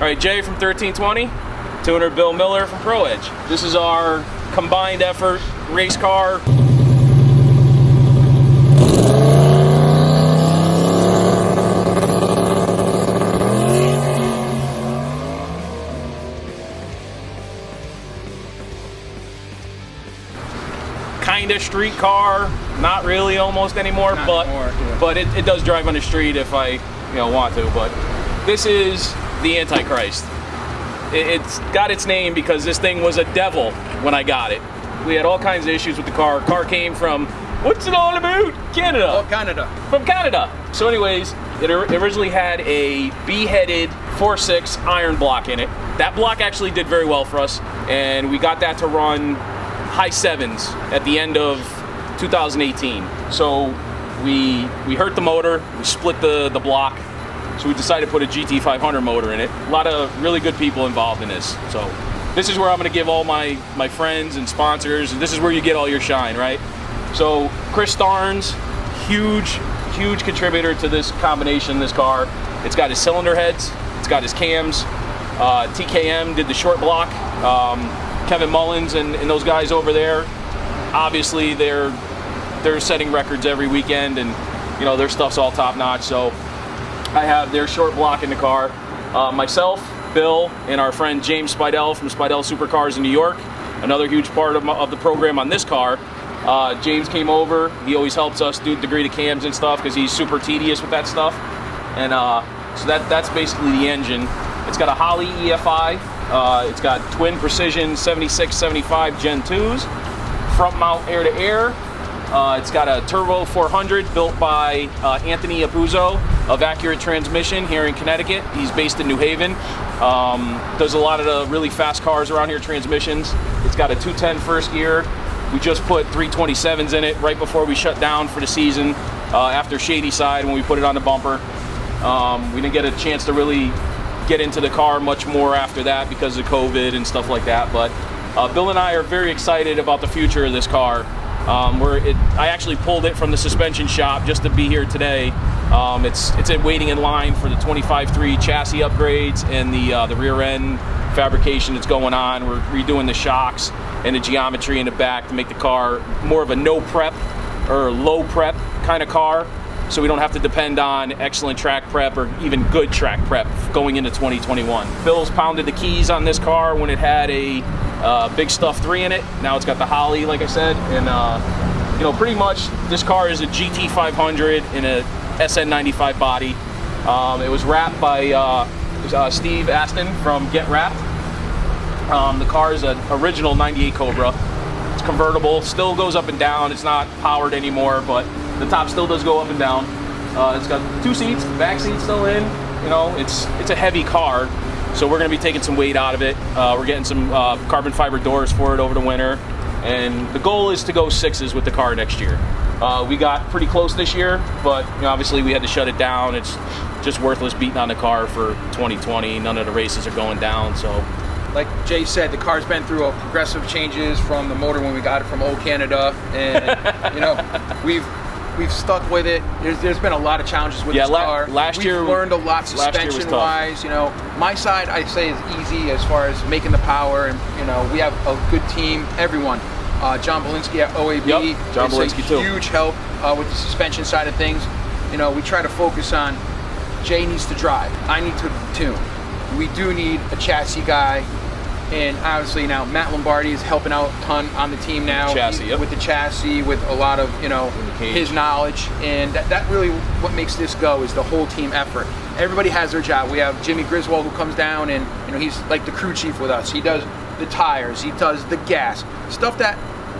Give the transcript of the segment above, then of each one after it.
right, Jay from 1320, tuner Bill Miller from Pro Edge. This is our combined effort race car. Kind of street car, not really almost anymore, but it does drive on the street if I want to. But this is the Antichrist. It's got its name because this thing was a devil when I got it. We had all kinds of issues with the car. Car came from, what's it all about? Canada. Oh, Canada. From Canada. So anyways, it originally had a beheaded 4.6 iron block in it. That block actually did very well for us, and we got that to run high 7s at the end of 2018. So we hurt the motor, we split the block, so we decided to put a GT500 motor in it. A lot of really good people involved in this. So this is where I'm gonna give all my friends and sponsors, and this is where you get all your shine, right? So Chris Starnes, huge contributor to this combination, this car. It's got his cylinder heads, it's got his cams. TKM did the short block. Kevin Mullins and those guys over there, obviously they're setting records every weekend, and their stuff's all top notch. So I have their short block in the car. Myself, Bill, and our friend James Spidell from Spidell Supercars in New York, another huge part of the program on this car. James came over. He always helps us do degree to cams and stuff because he's super tedious with that stuff. And so that's basically the engine. It's got a Holley EFI. It's got twin precision 76, 75 Gen 2s, front mount air to air. It's got a turbo 400 built by Anthony Apuzzo of Accurate Transmission here in Connecticut. He's based in New Haven. Does a lot of the really fast cars around here, transmissions. It's got a 210 first gear. We just put 327s in it right before we shut down for the season after Shady Side when we put it on the bumper. We didn't get a chance to really get into the car much more after that because of COVID and stuff like that, but Bill and I are very excited about the future of this car. I actually pulled it from the suspension shop just to be here today. It's waiting in line for the 25.3 chassis upgrades and the rear end fabrication that's going on. We're redoing the shocks and the geometry in the back to make the car more of a no prep or low prep kind of car, so we don't have to depend on excellent track prep or even good track prep going into 2021. Bill's pounded the keys on this car when it had a Big Stuff 3 in it. Now it's got the Holley, like I said, and pretty much this car is a GT500 in a SN95 body. It was wrapped by Steve Aston from Get Wrapped. The car is an original 98 Cobra. It's convertible, still goes up and down. It's not powered anymore, but the top still does go up and down. It's got 2 seats, back seat's still in. It's a heavy car, so we're gonna be taking some weight out of it. We're getting some carbon fiber doors for it over the winter, and the goal is to go 6s with the car next year. We got pretty close this year, but obviously we had to shut it down. It's just worthless beating on the car for 2020. None of the races are going down, so. Like Jay said, the car's been through a progressive changes from the motor when we got it from old Canada, and we've stuck with it. There's been a lot of challenges with this car. Last year we've learned a lot suspension wise. My side I say is easy as far as making the power, and we have a good team. Everyone, John Belinsky at OAB, John Belinsky too. Huge help with the suspension side of things. We try to focus on Jay needs to drive, I need to tune. We do need a chassis guy. And obviously now Matt Lombardi is helping out a ton on the team now with the chassis, with a lot of his knowledge, and that really what makes this go is the whole team effort. Everybody has their job. We have Jimmy Griswold who comes down and he's like the crew chief with us. He does the tires, he does the gas, stuff that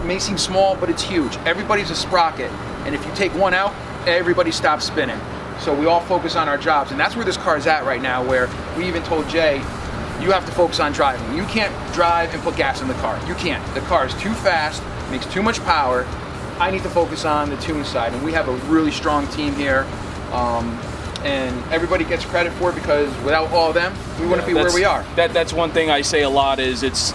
may seem small but it's huge. Everybody's a sprocket, and if you take one out, everybody stops spinning. So we all focus on our jobs, and that's where this car is at right now, where we even told Jay, you have to focus on driving. You can't drive and put gas in the car. You can't. The car is too fast, makes too much power. I need to focus on the tune side, and we have a really strong team here. And everybody gets credit for it because without all of them, we wouldn't be where we are. That's one thing I say a lot is it's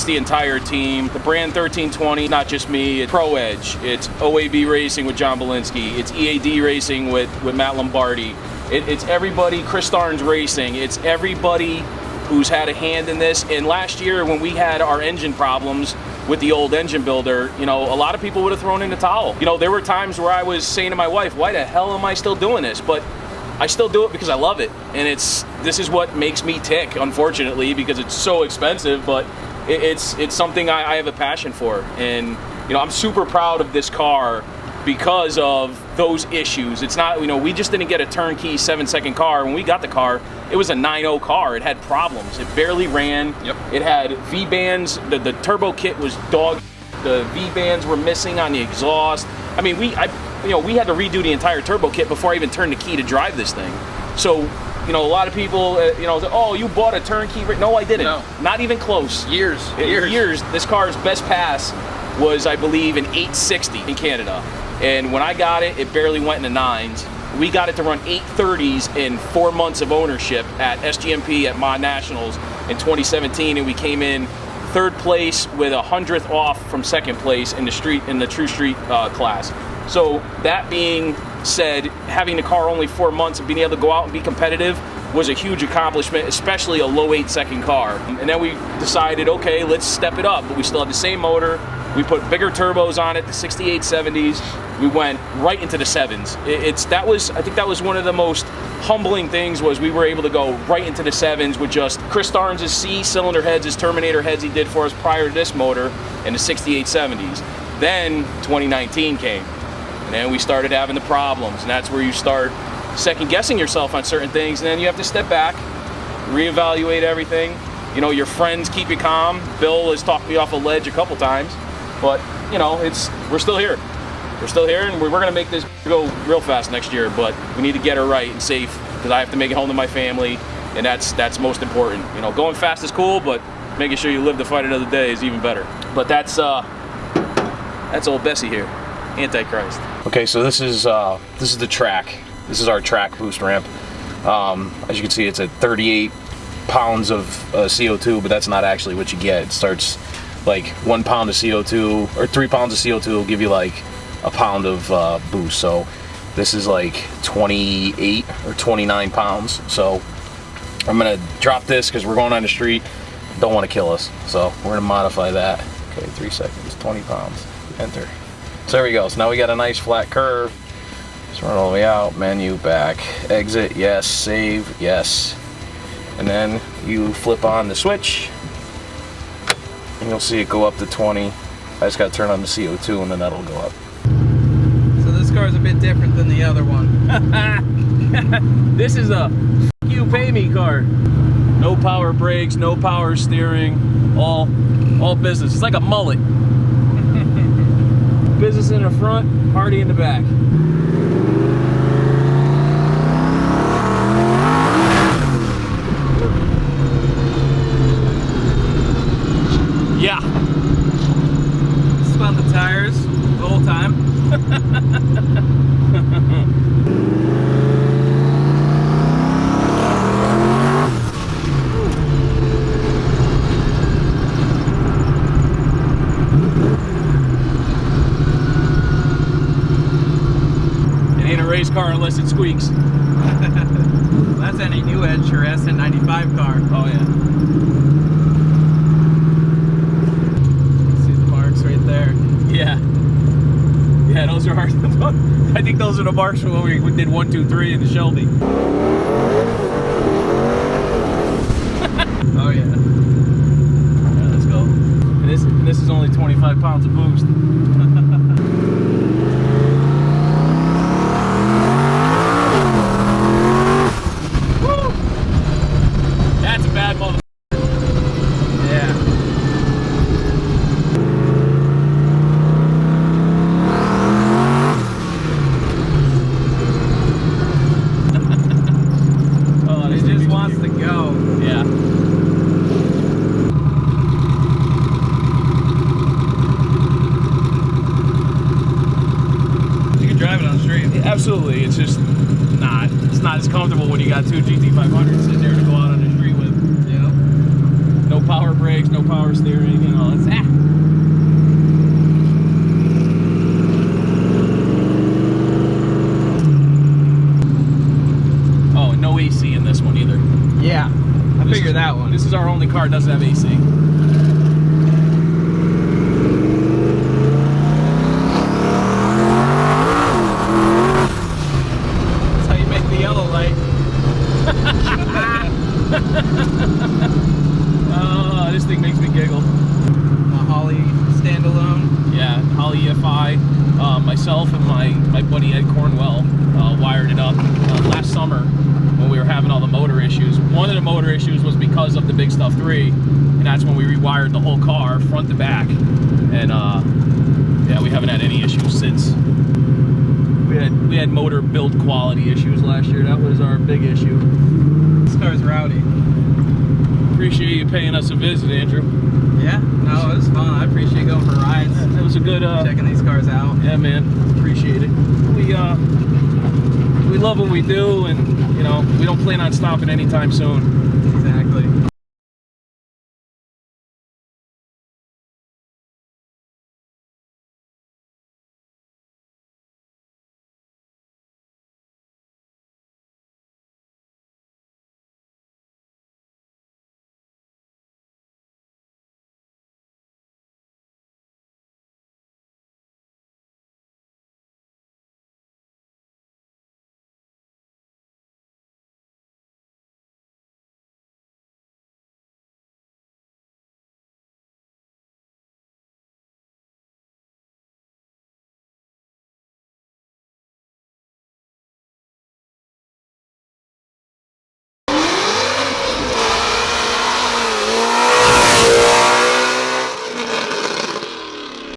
the entire team. The brand 1320, not just me. It's Pro Edge. It's OAB Racing with John Belinsky. It's EAD Racing with Matt Lombardi. It's everybody. Chris Starnes Racing. It's everybody who's had a hand in this. And last year when we had our engine problems with the old engine builder, you know, a lot of people would have thrown in the towel. You know, there were times where I was saying to my wife, why the hell am I still doing this? But I still do it because I love it, and this is what makes me tick, unfortunately, because it's so expensive, but it's something I have a passion for. And you know, I'm super proud of this car because of those issues. It's not, you know, we just didn't get a turnkey 7-second car. When we got the car, it was a 9.0 car. It had problems. It barely ran. Yep. It had V-bands. The turbo kit was dog. The V-bands were missing on the exhaust. I mean, we had to redo the entire turbo kit before I even turned the key to drive this thing. So, you know, a lot of people, you know, oh, you bought a turnkey. No, I didn't. No. Not even close. Years. This car's best pass was, I believe, an 860 in Canada. And when I got it, it barely went in the 9s. We got it to run 830s in 4 months of ownership at SGMP at Mod Nationals in 2017, and we came in 3rd place with 100th off from 2nd place in the True Street class. So that being said, having the car only 4 months and being able to go out and be competitive was a huge accomplishment, especially a low 8-second car. And then we decided, okay, let's step it up, but we still had the same motor. We put bigger turbos on it, the 6870s. We went right into the 7s. I think that was one of the most humbling things, was we were able to go right into the 7s with just Chris Starnes' C cylinder heads, his Terminator heads he did for us prior to this motor, and the 6870s. Then 2019 came, and then we started having the problems, and that's where you start second guessing yourself on certain things, and then you have to step back, reevaluate everything. You know, your friends keep you calm. Bill has talked me off a ledge a couple times, but you know, we're still here. We're still here, and we're gonna make this go real fast next year, but we need to get her right and safe, because I have to make it home to my family, and that's most important. You know, going fast is cool, but making sure you live to fight another day is even better. But that's old Bessie here, Antichrist. Okay, so this is the track. This is our track boost ramp. As you can see, it's at 38 pounds of CO2, but that's not actually what you get. It starts like 1 pound of CO2, or 3 pounds of CO2 will give you like a pound of boost. So this is like 28 or 29 pounds. So I'm gonna drop this because we're going on the street. Don't want to kill us, so we're gonna modify that. Okay, 3 seconds, 20 pounds, enter. So there we go. So now we got a nice flat curve. Just run all the way out, menu, back, exit, yes, save, yes. And then you flip on the switch, and you'll see it go up to 20. I just gotta turn on the CO2 and then that'll go up. So this car is a bit different than the other one. This is a f you pay me car. No power brakes, no power steering, all business. It's like a mullet. Business in the front, party in the back. Yeah. Spun the tires the whole time. It ain't a race car unless it squeaks. That's any new Edge or SN95 car. Oh yeah. See the marks right there. Yeah. Yeah, those are hard. I think those are the marks from when we did 1, 2, 3 in the Shelby. Oh yeah. Yeah, let's go. And this is only 25 pounds of boost. Woo! That's a bad mother. Yeah. Oh, It just wants to go. Yeah. You can drive it on the street. Yeah, absolutely. It's just it's not as comfortable when you got 2 GT500s sitting there to go out on the street with. You know? No power brakes, no power steering, you know, it's Oh, and no AC in this one either. Yeah. I've figure that one. This is our only car that doesn't have AC. That's how you make the yellow light. Oh, this thing makes me giggle. A Holly standalone. Yeah, Holly EFI. Myself and my buddy Ed Cornwell wired it up last summer when we were having all the motor issues. One of the motor issues was because of the Big Stuff 3, and that's when we rewired the whole car front to back. And yeah, we haven't had any issues since. We had motor build quality issues last year. That was our big issue. This car's rowdy. Appreciate you paying us a visit, Andrew. Yeah, no, it was fun. I appreciate going for rides. It was a good Checking these cars out. Yeah, man, appreciate it. We love what we do, and you know, we don't plan on stopping anytime soon.